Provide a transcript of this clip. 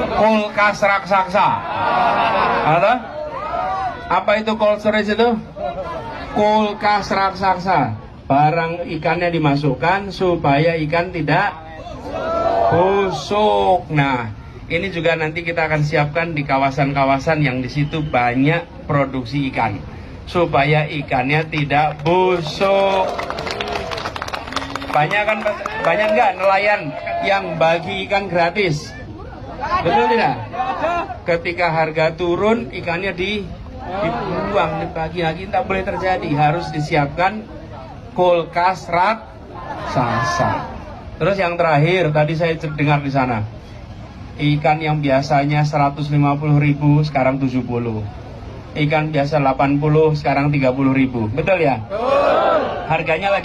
kulkas raksasa. Ada? Apa itu cold storage itu? Kulkas raksasa. Barang ikannya dimasukkan supaya ikan tidak busuk. Nah, ini juga nanti kita akan siapkan di kawasan-kawasan yang di situ banyak produksi ikan, supaya ikannya tidak busuk. Banyak nggak nelayan yang bagi ikan gratis? Betul tidak? Ketika harga turun, ikannya dibuang, dibagi lagi. Tak boleh terjadi. Harus disiapkan kulkas raksasa. Terus yang terakhir, tadi saya dengar di sana, ikan yang biasanya 150.000 sekarang 70. Ikan biasa 80 sekarang 30.000. Betul ya? Harganya lagi